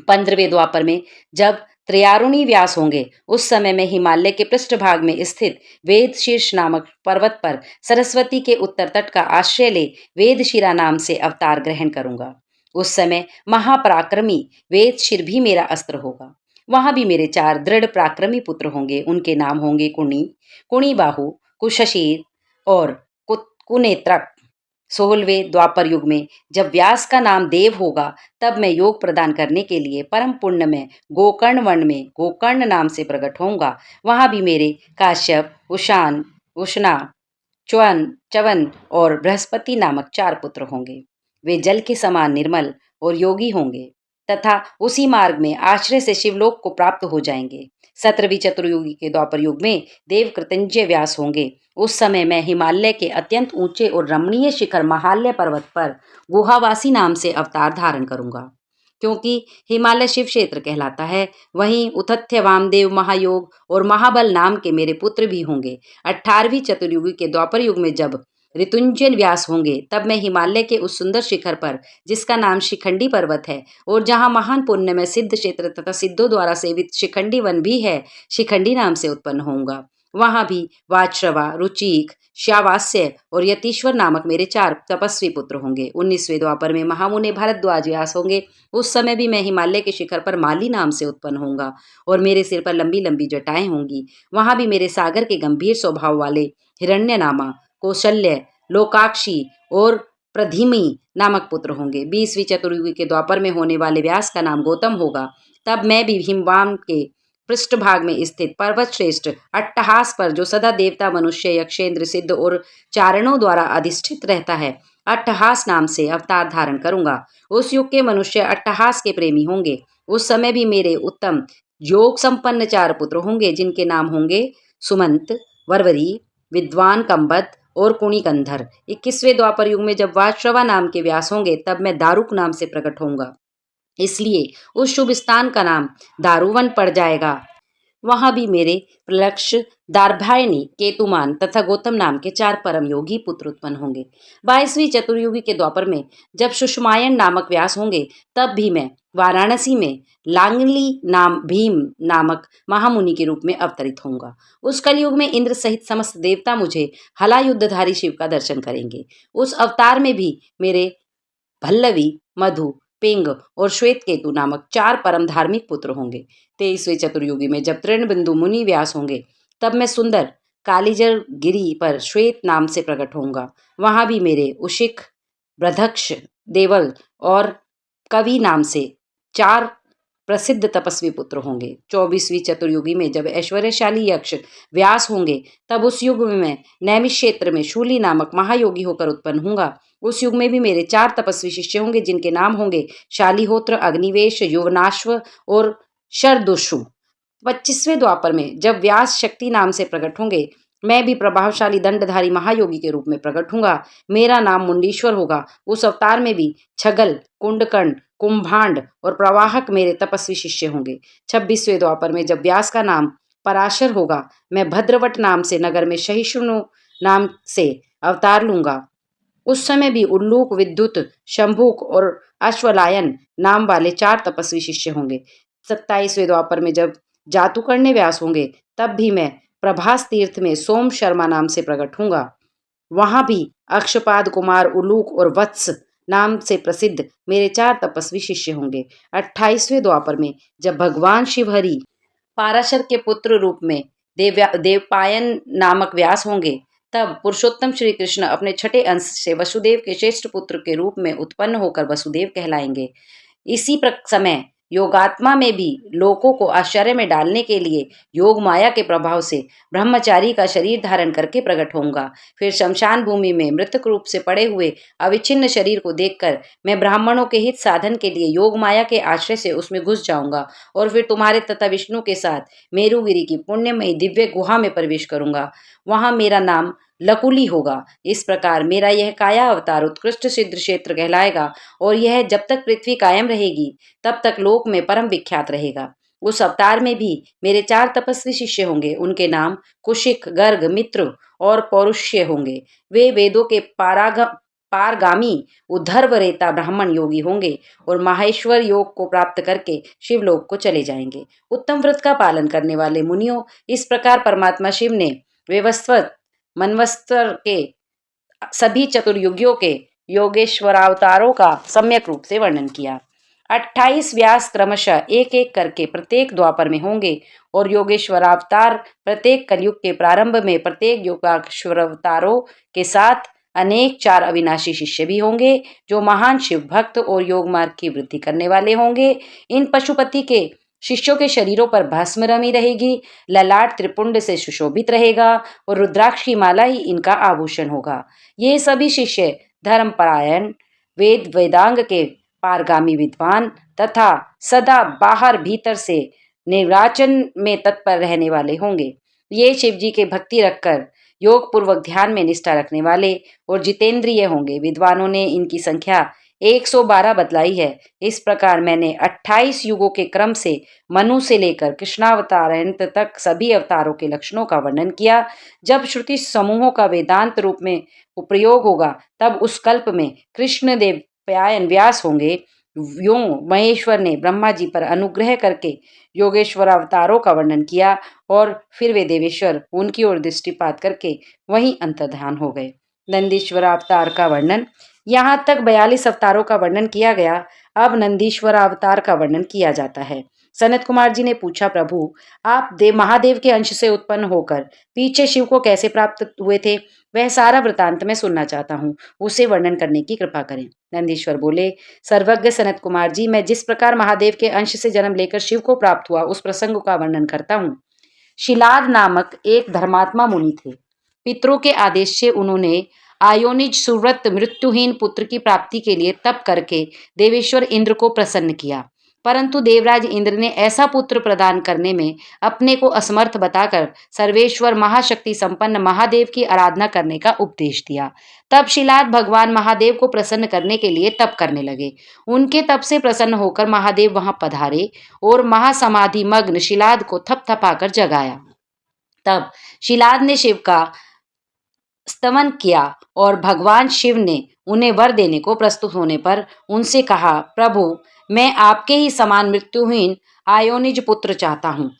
[SPEAKER 1] 15वें द्वापर में जब त्रयारुणी व्यास होंगे, उस समय में हिमालय के पृष्ठभाग में स्थित वेद शीर्ष नामक पर्वत पर सरस्वती के उत्तर तट का आश्रय ले वेदशिरा नाम से अवतार ग्रहण करूंगा। उस समय महापराक्रमी वेदशिर भी मेरा अस्त्र होगा। वहां भी मेरे 4 दृढ़ पराक्रमी पुत्र होंगे। उनके नाम होंगे कुणी, कुणीबाहु, कुशशीर और कुनेत्रक। 16वें द्वापर युग में जब व्यास का नाम देव होगा, तब मैं योग प्रदान करने के लिए परम पुण्य में गोकर्ण वन में गोकर्ण नाम से प्रकट होऊंगा। वहां भी मेरे काश्यप, उशान, उष्णा, च्यवन और बृहस्पति नामक 4 पुत्र होंगे। वे जल के समान निर्मल और योगी होंगे तथा उसी मार्ग में आश्रय से शिवलोक को प्राप्त हो जाएंगे। 17वीं चतुर्युगी के द्वापर युग में देव कृतंजय व्यास होंगे। उस समय मैं हिमालय के अत्यंत ऊंचे और रमणीय शिखर महाल्य पर्वत पर गुहावासी नाम से अवतार धारण करूंगा। क्योंकि हिमालय शिव क्षेत्र कहलाता है, वहीं उतथ्य, वामदेव, महायोग और महाबल नाम के मेरे पुत्र भी होंगे। 18वीं चतुर्युगी के द्वापर युग में जब ऋतुंजय व्यास होंगे, तब मैं हिमालय के उस सुंदर शिखर पर, जिसका नाम शिखंडी पर्वत है और जहाँ महान पुण्य में सिद्ध क्षेत्र तथा सिद्धों द्वारा सेवित शिखंडी वन भी है, शिखंडी नाम से उत्पन्न होऊंगा। वहां भी वाजश्रवा, रुचिक, श्यावास्य और यतीश्वर नामक मेरे 4 तपस्वी पुत्र होंगे। 19वें द्वापर में महामुनि भारद्वाज व्यास होंगे। उस समय भी मैं हिमालय के शिखर पर माली नाम से उत्पन्न होऊंगा और मेरे सिर पर लंबी लंबी जटाएं होंगी। वहां भी मेरे सागर के गंभीर स्वभाव वाले हिरण्यनामा, कौशल्य, लोकाक्षी और प्रधिमी नामक पुत्र होंगे। 20वीं चतुर्युगी के द्वापर में होने वाले व्यास का नाम गौतम होगा। तब मैं भी हिमवान के पृष्ठभाग में स्थित पर्वत श्रेष्ठ अट्टहास पर, जो सदा देवता, मनुष्य, यक्षेंद्र, सिद्ध और चारणों द्वारा अधिष्ठित रहता है, अट्टहास नाम से अवतार धारण करूंगा। उस युग के मनुष्य अट्टहास के प्रेमी होंगे। उस समय भी मेरे उत्तम योग संपन्न 4 पुत्र होंगे, जिनके नाम होंगे सुमंत, वरवरी, विद्वान कंबत और कुणिकंधर। 21वें द्वापर युग में जब वाजश्रवा नाम के व्यास होंगे, तब मैं दारुक नाम से प्रकट होऊंगा। इसलिए उस शुभ स्थान का नाम दारुवन पड़ जाएगा। वहां भी मेरे प्रलक्ष, दार्भायनी, केतुमान तथा गौतम नाम के 4 परम योगी पुत्र उत्पन्न होंगे। 22वीं चतुर्युगी के द्वापर में जब सुषमायन नामक व्यास होंगे, तब भी मैं वाराणसी में लांगली नाम भीम नामक महामुनि के रूप में अवतरित होऊंगा। उस कलयुग में इंद्र सहित समस्त देवता मुझे हला युद्धधारी शिव का दर्शन करेंगे। उस अवतार में भी मेरे भल्लवी, मधु, पिंग और श्वेत केतु नामक 4 परम धार्मिक पुत्र होंगे। 23वें चतुर्युगी में जब तृणबिंदु मुनि व्यास होंगे, तब मैं सुंदर कालीजर गिरी पर श्वेत नाम से प्रकट होऊंगा। वहां भी मेरे उशिक, बृधक्ष, देवल और कवि नाम से 4 प्रसिद्ध तपस्वी पुत्र होंगे। 24वीं चतुर्युगी में जब ऐश्वर्यशाली यक्ष व्यास होंगे, तब उस युग में मैं नैमिष क्षेत्र में शूली नामक महायोगी होकर उत्पन्न होऊंगा। उस युग में भी मेरे 4 तपस्वी शिष्य होंगे, जिनके नाम होंगे शालिहोत्र, अग्निवेश, युवनाश्व और शरदुषु। 25वें द्वापर में जब व्यास शक्ति नाम से प्रकट होंगे, मैं भी प्रभावशाली दंडधारी महायोगी के रूप में प्रकट होऊंगा। मेरा नाम मुंडीश्वर होगा। उस अवतार में भी छगल, कुंडकर्ण, कुंभांड और प्रवाहक मेरे तपस्वी शिष्य होंगे। 26वें द्वापर में जब व्यास का नाम पराशर होगा, मैं भद्रवट नाम से नगर में सहिष्णु नाम से अवतार लूंगा। उस समय भी उल्लूक, विद्युत, शंभुक और अश्वलायन नाम वाले 4 तपस्वी शिष्य होंगे। 27वें द्वापर में जब जातुकर्ण्य व्यास होंगे, तब भी मैं प्रभास तीर्थ में सोम शर्मा नाम से प्रकट होऊंगा। वहां भी अक्षपाद, कुमार, उलूक और वत्स नाम से प्रसिद्ध मेरे 4 तपस्वी शिष्य होंगे। 28वें द्वापर में जब भगवान शिवहरि पाराशर के पुत्र रूप में देवपायन नामक व्यास होंगे, तब पुरुषोत्तम श्री कृष्ण अपने छठे अंश से वसुदेव के श्रेष्ठ पुत्र के रूप में उत्पन्न होकर वसुदेव कहलाएंगे। इसी समय योगात्मा में भी लोगों को आश्चर्य में डालने के लिए योग माया के प्रभाव से ब्रह्मचारी का शरीर धारण करके प्रकट होऊंगा। फिर शमशान भूमि में मृतक रूप से पड़े हुए अविच्छिन्न शरीर को देखकर मैं ब्राह्मणों के हित साधन के लिए योग माया के आश्रय से उसमें घुस जाऊंगा और फिर तुम्हारे तथा विष्णु के साथ मेरुगिरी की पुण्यमयी दिव्य गुहा में प्रवेश करूंगा। वहां मेरा नाम लकुली होगा। इस प्रकार मेरा यह काया अवतार उत्कृष्ट सिद्ध क्षेत्र कहलाएगा और यह जब तक पृथ्वी कायम रहेगी, तब तक लोक में परम विख्यात रहेगा। उस अवतार में भी मेरे 4 तपस्वी शिष्य होंगे। उनके नाम कुशिक, गर्ग, मित्र और पौरुष्य होंगे। वे वेदों के पारगामी उद्धर्वरेता ब्राह्मण योगी होंगे और माहेश्वर योग को प्राप्त करके शिवलोक को चले जाएंगे। उत्तम व्रत का पालन करने वाले मुनियों, इस प्रकार परमात्मा शिव ने व्यवस्थित मनवस्तर के सभी चतुर्युगियों के योगेश्वरावतारों का सम्यक रूप से वर्णन किया। 28 व्यास क्रमशः एक एक करके प्रत्येक द्वापर में होंगे और योगेश्वरावतार प्रत्येक कलयुग के प्रारंभ में प्रत्येक योगेश्वरावतारों के साथ अनेक 4 अविनाशी शिष्य भी होंगे, जो महान शिव भक्त और योग मार्ग की वृद्धि करने वाले होंगे। इन पशुपति के शिष्यों के शरीरों पर भस्म रमी रहेगी, ललाट त्रिपुंड से सुशोभित रहेगा और रुद्राक्ष की माला ही इनका आभूषण होगा। ये सभी शिष्य धर्मपरायण, वेद वेदांग के पारगामी विद्वान तथा सदा बाहर भीतर से निर्वाचन में तत्पर रहने वाले होंगे। ये शिव जी के भक्ति रखकर योग पूर्वक ध्यान में निष्ठा रखने वाले और जितेंद्रिय होंगे। विद्वानों ने इनकी संख्या 112 बतलाई है। इस प्रकार मैंने 28 युगों के क्रम से मनु से लेकर कृष्णावतारांत तक सभी अवतारों के लक्षणों का वर्णन किया। जब श्रुति समूहों का वेदांत रूप में उपयोग होगा तब उस कल्प में कृष्ण देव प्यायन व्यास होंगे। यूं महेश्वर ने ब्रह्मा जी पर अनुग्रह करके योगेश्वर अवतारों का वर्णन किया और फिर वे देवेश्वर उनकी ओर दृष्टिपात करके वहीं अंतर्ध्यान हो गए। नंदीश्वर अवतार का वर्णन। यहाँ तक 42 अवतारों का वर्णन किया गया। अब नंदीश्वर अवतार का वर्णन किया जाता है। सनत कुमार जी ने पूछा, प्रभु आप महादेव के अंश से उत्पन्न होकर पीछे शिव को कैसे प्राप्त हुए थे? वह सारा वृतांत मैं सुनना चाहता हूँ, उसे वर्णन करने की कृपा करें। नंदीश्वर बोले, सर्वज्ञ सनत कुमार जी, मैं जिस प्रकार महादेव के अंश से जन्म लेकर शिव को प्राप्त हुआ उस प्रसंग का वर्णन करता हूँ। शिलाद नामक एक धर्मात्मा मुनि थे। पितरों के आदेश से उन्होंने आयोनिज सुव्रत मृत्युहीन पुत्र की प्राप्ति के लिए तप करके देवेश्वर इंद्र को प्रसन्न किया, परंतु देवराज इंद्र ने ऐसा पुत्र प्रदान करने में अपने को असमर्थ बताकर सर्वेश्वर महाशक्ति संपन्न महादेव की आराधना करने का उपदेश दिया। तब शिलाद भगवान महादेव को प्रसन्न करने के लिए तप करने लगे। उनके तप से प्रसन्न होकर महादेव वहां पधारे और महासमाधि मग्न शिलाद को थपथपाकर जगाया। तब शिलाद ने शिव का स्तवन किया और भगवान शिव ने उन्हें वर देने को प्रस्तुत होने पर उनसे कहा, प्रभु मैं आपके ही समान मृत्युहीन आयोनिज पुत्र चाहता हूँ।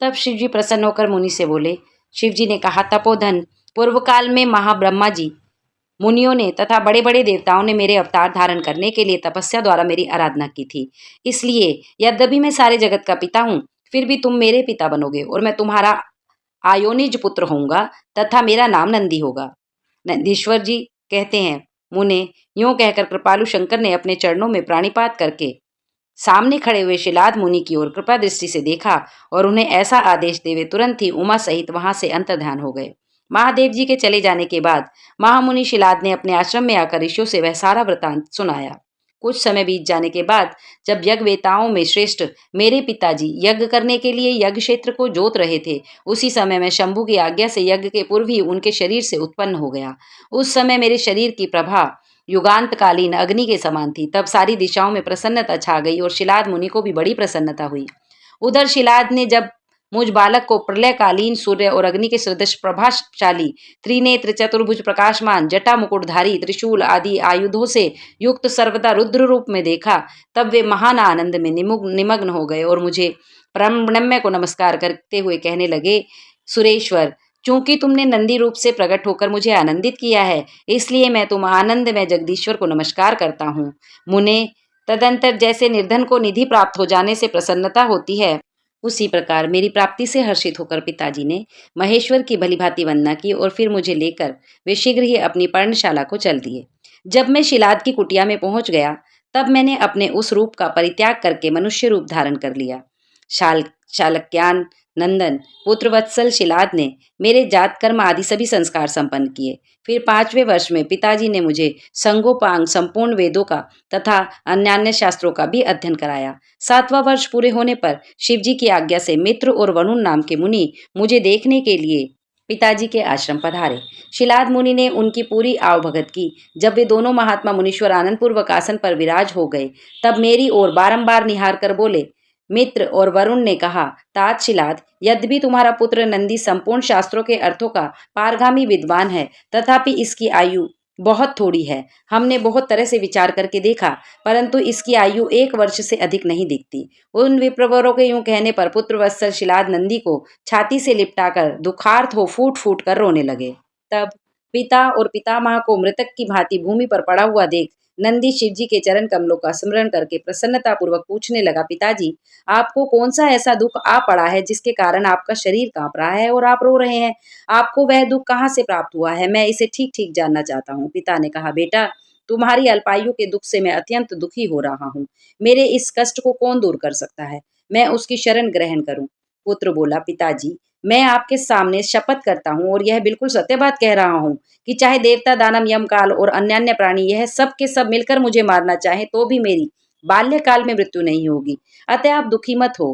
[SPEAKER 1] तब शिव जी प्रसन्न होकर मुनि से बोले। शिव जी ने कहा, तपोधन, पूर्व काल में महाब्रह्मा जी, मुनियों ने तथा बड़े बड़े देवताओं ने मेरे अवतार धारण करने के लिए तपस्या द्वारा मेरी आराधना की थी। इसलिए यद्यपि मैं सारे जगत का पिता हूँ, फिर भी तुम मेरे पिता बनोगे और मैं तुम्हारा आयोनिज पुत्र होऊंगा तथा मेरा नाम नंदी होगा। नंदीश्वर जी कहते हैं, मुने यूं कहकर कृपालु शंकर ने अपने चरणों में प्राणिपात करके सामने खड़े हुए शिलाद मुनि की ओर कृपा दृष्टि से देखा और उन्हें ऐसा आदेश देवे तुरंत ही उमा सहित वहां से अंतर्ध्यान हो गए। महादेव जी के चले जाने के बाद महामुनि शिलाद ने अपने आश्रम में आकर ऋषियों से वह सारा वृतांत सुनाया। कुछ समय बीत जाने के बाद जब यज्ञवेताओं में श्रेष्ठ मेरे पिताजी यज्ञ करने के लिए यज्ञ क्षेत्र को जोत रहे थे, उसी समय मैं शंभु की आज्ञा से यज्ञ के पूर्व ही उनके शरीर से उत्पन्न हो गया। उस समय मेरे शरीर की प्रभा युगांतकालीन अग्नि के समान थी। तब सारी दिशाओं में प्रसन्नता छा गई और शिलाद मुनि को भी बड़ी प्रसन्नता हुई। उधर शिलाद ने जब मुझ बालक को प्रलयकालीन सूर्य और अग्नि के सदृश प्रभाशाली त्रिनेत्र चतुर्भुज प्रकाशमान जटा मुकुटधारी त्रिशूल आदि आयुधों से युक्त सर्वदा रुद्र रूप में देखा, तब वे महान आनंद में निमग्न हो गए और मुझे प्रणम्य को नमस्कार करते हुए कहने लगे, सुरेश्वर, चूंकि तुमने नंदी रूप से प्रकट होकर मुझे आनंदित किया है, इसलिए मैं तुम आनंद में जगदीश्वर को नमस्कार करता हूँ। मुने, तदंतर जैसे निर्धन को निधि प्राप्त हो जाने से प्रसन्नता होती है, उसी प्रकार मेरी प्राप्ति से हर्षित होकर पिताजी ने महेश्वर की भलीभांति वंदना की और फिर मुझे लेकर वे शीघ्र ही अपनी पर्णशाला को चल दिए। जब मैं शिलाद की कुटिया में पहुंच गया तब मैंने अपने उस रूप का परित्याग करके मनुष्य रूप धारण कर लिया। शालक्यान नंदन पुत्र वत्सल शिलाद ने मेरे जात कर्म आदि सभी संस्कार संपन्न किए। फिर 5वें वर्ष में पिताजी ने मुझे संगोपांग संपूर्ण वेदों का तथा अन्यान्य शास्त्रों का भी अध्ययन कराया। 7वां वर्ष पूरे होने पर शिवजी की आज्ञा से मित्र और वरुण नाम के मुनि मुझे देखने के लिए पिताजी के आश्रम पधारे। शिलाद मुनि ने उनकी पूरी आवभगत की। जब वे दोनों महात्मा मुनीश्वर आनंद पूर्वक आसन पर विराज हो गए तब मेरी ओर बारंबार निहार कर बोले। मित्र और वरुण ने कहा, तात शिलाद, यद्यपि तुम्हारा पुत्र नंदी संपूर्ण शास्त्रों के अर्थों का पारगामी विद्वान है, तथापि इसकी आयु बहुत थोड़ी है। हमने बहुत तरह से विचार करके देखा, परंतु इसकी आयु 1 वर्ष से अधिक नहीं दिखती। उन विप्रवरों के यूं कहने पर पुत्र वत्सल शिलाद नंदी को छाती से लिपटाकर दुखार्थ हो फूट फूट कर रोने लगे। तब पिता और पितामह को मृतक की भांति भूमि पर पड़ा हुआ देख नंदी शिवजी के चरण कमलों का स्मरण करके प्रसन्नता पूर्वक पूछने लगा, पिताजी, आपको कौन सा ऐसा दुख आ पड़ा है जिसके कारण आपका शरीर कांप रहा है और आप रो रहे हैं? आपको वह दुख कहाँ से प्राप्त हुआ है? मैं इसे ठीक ठीक जानना चाहता हूँ। पिता ने कहा, बेटा, तुम्हारी अल्पायु के दुख से मैं अत्यंत दुखी हो रहा हूँ। मेरे इस कष्ट को कौन दूर कर सकता है? मैं उसकी शरण ग्रहण करूं। पुत्र बोला, पिताजी, मैं आपके सामने शपथ करता हूँ और यह बिल्कुल सत्य बात कह रहा हूँ कि चाहे देवता, दानव, यम, काल और अन्य प्राणी यह सब के सब मिलकर मुझे मारना चाहे तो भी मेरी बाल्यकाल में मृत्यु नहीं होगी। अतः आप दुखी मत हो।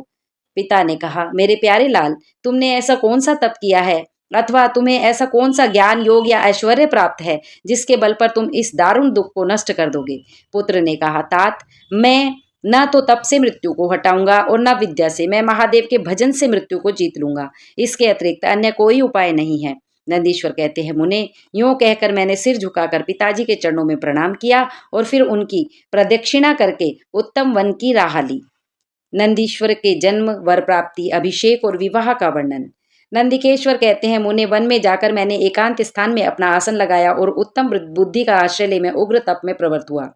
[SPEAKER 1] पिता ने कहा, मेरे प्यारे लाल, तुमने ऐसा कौन सा तप किया है अथवा तुम्हें ऐसा कौन सा ज्ञान, योग या ऐश्वर्य प्राप्त है जिसके बल पर तुम इस दारुण दुख को नष्ट कर दोगे। पुत्र ने कहा, तात, मैं न तो तप से मृत्यु को हटाऊंगा और न विद्या से। मैं महादेव के भजन से मृत्यु को जीत लूंगा। इसके अतिरिक्त अन्य कोई उपाय नहीं है। नंदीश्वर कहते हैं, मुने, यूं कहकर मैंने सिर झुकाकर पिताजी के चरणों में प्रणाम किया और फिर उनकी प्रदक्षिणा करके उत्तम वन की राह ली। नंदीश्वर के जन्म, वर प्राप्ति, अभिषेक और विवाह का वर्णन। नंदिकेश्वर कहते हैं, मुने, वन में जाकर मैंने एकांत स्थान में अपना आसन लगाया और उत्तम बुद्धि का आश्रय ले मैं उग्र तप में प्रवृत्त हुआ,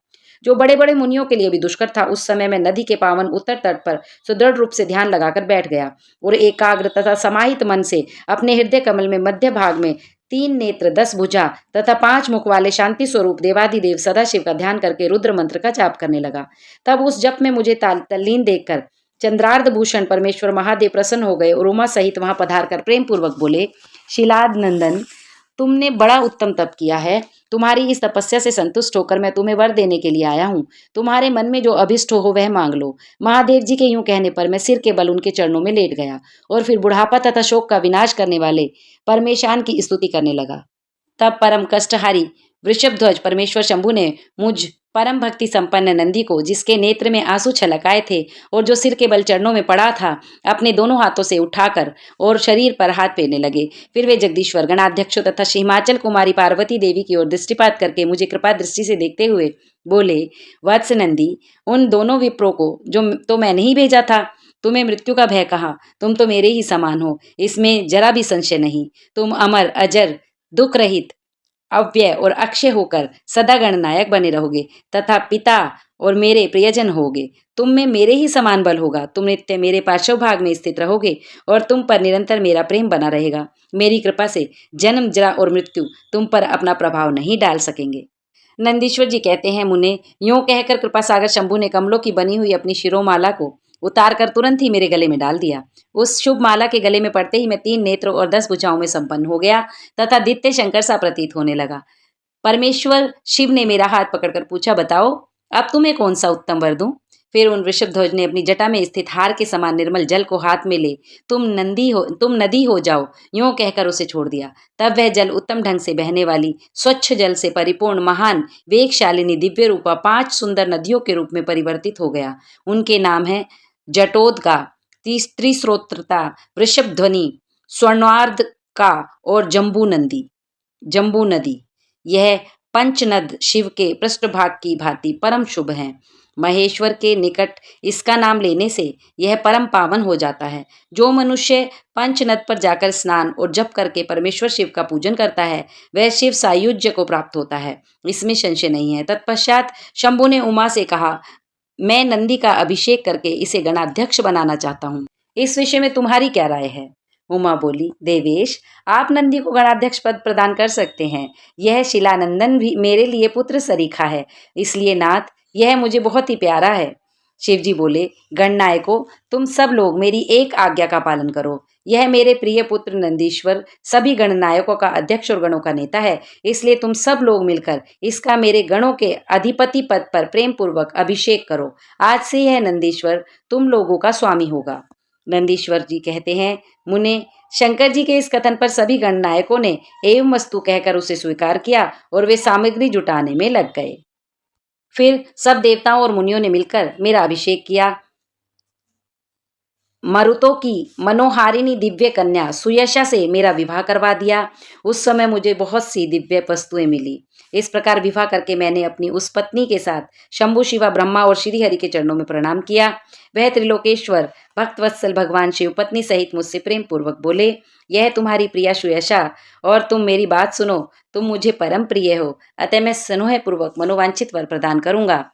[SPEAKER 1] जो बड़े बड़े मुनियों के लिए भी दुष्कर था। उस समय मैं नदी के पावन उत्तर तट पर सुदृढ़ रूप से ध्यान लगाकर बैठ गया और एकाग्र तथा समाहित मन से अपने हृदय कमल में मध्य भाग में 3 नेत्र, 10 भुजा तथा 5 मुख वाले शांति स्वरूप देवादिदेव सदाशिव का ध्यान करके रुद्र मंत्र का जाप करने लगा। तब उस जप में मुझे तल्लीन देखकर चंद्रार्ध भूषण परमेश्वर महादेव प्रसन्न हो गए और उमा सहित वहां पधार कर प्रेम पूर्वक बोले, शीलाद नंदन, तुमने बड़ा उत्तम तप किया है। तुम्हारी इस तपस्या से संतुष्ट होकर मैं तुम्हें वर देने के लिए आया हूँ। तुम्हारे मन में जो अभिष्ट हो वह मांग लो। महादेव जी के यूं कहने पर मैं सिर के बल उनके चरणों में लेट गया और फिर बुढ़ापा तथा शोक का विनाश करने वाले परमेशान की स्तुति करने लगा। तब परम कष्टहारी वृषभध्वज परमेश्वर शंभु ने मुझ परम भक्ति संपन्न नंदी को, जिसके नेत्र में आंसू छलक आए थे और जो सिर के बल चरणों में पड़ा था, अपने दोनों हाथों से उठाकर और शरीर पर हाथ फेरने लगे। फिर वे जगदीश्वर, गणाध्यक्षों तथा श्री हिमाचल कुमारी पार्वती देवी की ओर दृष्टिपात करके मुझे कृपा दृष्टि से देखते हुए बोले, वत्स नंदी, उन दोनों विप्रों को जो तो मैंने ही भेजा था। तुम्हें मृत्यु का भय कहा। तुम तो मेरे ही समान हो, इसमें जरा भी संशय नहीं। तुम अमर, अजर, दुख रहित, अव्यय और अक्षय होकर सदा गणनायक बने रहोगे तथा पिता और मेरे प्रियजन होगे। तुम में मेरे ही समान बल होगा। तुम नित्य मेरे पार्श्व भाग में स्थित रहोगे और तुम पर निरंतर मेरा प्रेम बना रहेगा। मेरी कृपा से जन्म, जरा और मृत्यु तुम पर अपना प्रभाव नहीं डाल सकेंगे। नंदीश्वर जी कहते हैं, मुने, यूं कहकर कृपा सागर शंभु ने कमलों की बनी हुई अपनी शिरोमाला को उतार कर तुरंत ही मेरे गले में डाल दिया। उस शुभ माला के गले में पड़ते ही मैं 3 नेत्रों और 10 भुजाओं में संपन्न हो गया तथा दित्य शंकर सा प्रतीत होने लगा। परमेश्वर शिव ने मेरा हाथ पकड़कर पूछा, बताओ अब तुम्हें कौन सा उत्तम वर दूं? फिर उन वृषभध्वज ने अपनी जटा में स्थित हार के समान निर्मल जल को हाथ में ले तुम नदी हो जाओ, यूं कहकर उसे छोड़ दिया। तब वह जल उत्तम ढंग से बहने वाली स्वच्छ जल से परिपूर्ण महान वेगशालिनी दिव्य रूपा 5 सुंदर नदियों के रूप में परिवर्तित हो गया। उनके नाम है जटोदगा, त्रिस्रोत्रता, वृषभ ध्वनि, स्वर्णार्ध का और जम्बू नदी। यह पंचनद शिव के पृष्ठभाग की भांति परम शुभ है। महेश्वर के निकट इसका नाम लेने से यह परम पावन हो जाता है। जो मनुष्य पंचनद पर जाकर स्नान और जप करके परमेश्वर शिव का पूजन करता है, वह शिव सायुज्य को प्राप्त होता है, इसमें संशय नहीं है। तत्पश्चात शंभु ने उमा से कहा, मैं नंदी का अभिषेक करके इसे गणाध्यक्ष बनाना चाहता हूँ। इस विषय में तुम्हारी क्या राय है? उमा बोली, देवेश, आप नंदी को गणाध्यक्ष पद प्रदान कर सकते हैं। यह शिलानंदन भी मेरे लिए पुत्र सरीखा है, इसलिए नाथ, यह मुझे बहुत ही प्यारा है। शिवजी बोले, गणनायको, तुम सब लोग मेरी एक आज्ञा का पालन करो। यह मेरे प्रिय पुत्र नंदीश्वर सभी गणनायकों का अध्यक्ष और गणों का नेता है, इसलिए तुम सब लोग मिलकर इसका मेरे गणों के अधिपति पद पर प्रेम पूर्वक अभिषेक करो। आज से यह नंदीश्वर तुम लोगों का स्वामी होगा। नंदीश्वर जी कहते हैं, मुने, शंकर जी के इस कथन पर सभी गणनायकों ने एवं वस्तु कहकर उसे स्वीकार किया और वे सामग्री जुटाने में लग गए। फिर सब देवताओं और मुनियों ने मिलकर मेरा अभिषेक किया। मरुतों की मनोहारिणी दिव्य कन्या सुयशा से मेरा विवाह करवा दिया। उस समय मुझे बहुत सी दिव्य वस्तुएं मिली। इस प्रकार विवाह करके मैंने अपनी उस पत्नी के साथ शंभु, शिवा, ब्रह्मा और श्री हरि के चरणों में प्रणाम किया। वह त्रिलोकेश्वर भक्तवत्सल भगवान शिव पत्नी सहित मुझसे प्रेम पूर्वक बोले, यह तुम्हारी प्रिया सुयशा, और तुम मेरी बात सुनो। तुम मुझे परम प्रिय हो, अतः मैं स्नेह पूर्वक मनोवांछित वर प्रदान करूंगा।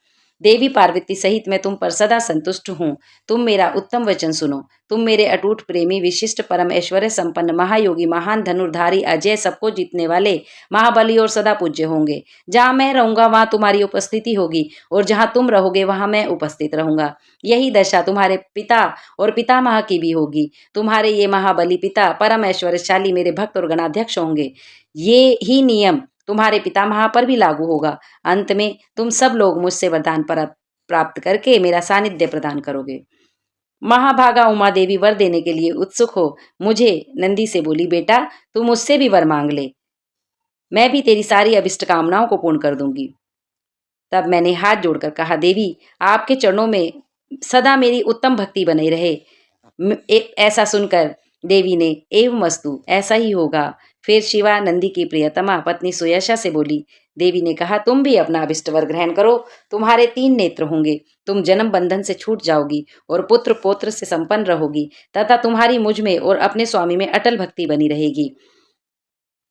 [SPEAKER 1] देवी पार्वती सहित मैं तुम पर सदा संतुष्ट हूँ। तुम मेरा उत्तम वचन सुनो। तुम मेरे अटूट प्रेमी, विशिष्ट, परम ऐश्वर्य संपन्न, महायोगी, महान धनुर्धारी, अजय, सबको जीतने वाले, महाबली और सदा पूज्य होंगे। जहाँ मैं रहूंगा वहाँ तुम्हारी उपस्थिति होगी और जहाँ तुम रहोगे वहाँ मैं उपस्थित रहूंगा। यही दशा तुम्हारे पिता और पितामह की भी होगी। तुम्हारे ये महाबली पिता परम ऐश्वर्यशाली मेरे भक्त और गणाध्यक्ष होंगे। ये ही नियम तुम्हारे पितामह पर भी लागू होगा। अंत में तुम सब लोग मुझसे वरदान प्राप्त करके मेरा सानिध्य प्रदान करोगे। महाभागा उमा देवी वर देने के लिए उत्सुक हो मुझे नंदी से बोली, बेटा तू मुझसे भी वर मांग ले, मैं भी तेरी सारी अभिष्ट कामनाओं को पूर्ण कर दूंगी। तब मैंने हाथ जोड़कर कहा, देवी आपके चरणों में सदा मेरी उत्तम भक्ति बनी रहे। ऐसा सुनकर देवी ने एवमस्तु, ऐसा ही होगा। फिर शिवा नंदी की प्रियतमा पत्नी सुयशा से बोली, देवी ने कहा, तुम भी अपना अभिष्ट वर ग्रहण करो। तुम्हारे 3 नेत्र होंगे। तुम जन्म बंधन से छूट जाओगी और पुत्र पौत्र से संपन्न रहोगी तथा तुम्हारी मुझ में और अपने स्वामी में अटल भक्ति बनी रहेगी।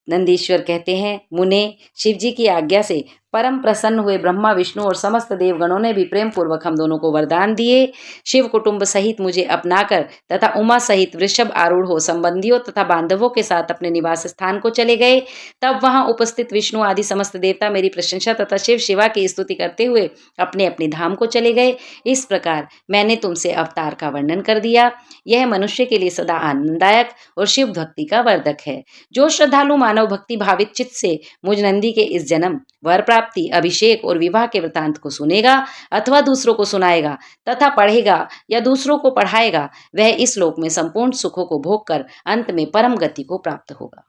[SPEAKER 1] नंदीश्वर कहते हैं, मुने शिव जी की आज्ञा से परम प्रसन्न हुए ब्रह्मा, विष्णु और समस्त देवगणों ने भी प्रेम पूर्वक हम दोनों को वरदान दिए। शिव कुटुंब सहित मुझे अपनाकर तथा उमा सहित वृषभ आरूढ़ हो संबंधियों तथा बांधवों के साथ अपने निवास स्थान को चले गए। तब वहां उपस्थित विष्णु आदि समस्त देवता मेरी प्रशंसा तथा शिव शिवा की स्तुति करते हुए अपने अपने धाम को चले गए। इस प्रकार मैंने तुमसे अवतार का वर्णन कर दिया। यह मनुष्य के लिए सदा आनंददायक और शिव भक्ति का वर्धक है। जो श्रद्धालु मानव भक्ति भावित चित्त से मुझ नंदी के इस जन्म, वर प्राप्ति, अभिषेक और विवाह के वृतांत को सुनेगा अथवा दूसरों को सुनाएगा तथा पढ़ेगा या दूसरों को पढ़ाएगा, वह इस लोक में संपूर्ण सुखों को भोग कर अंत में परम गति को प्राप्त होगा।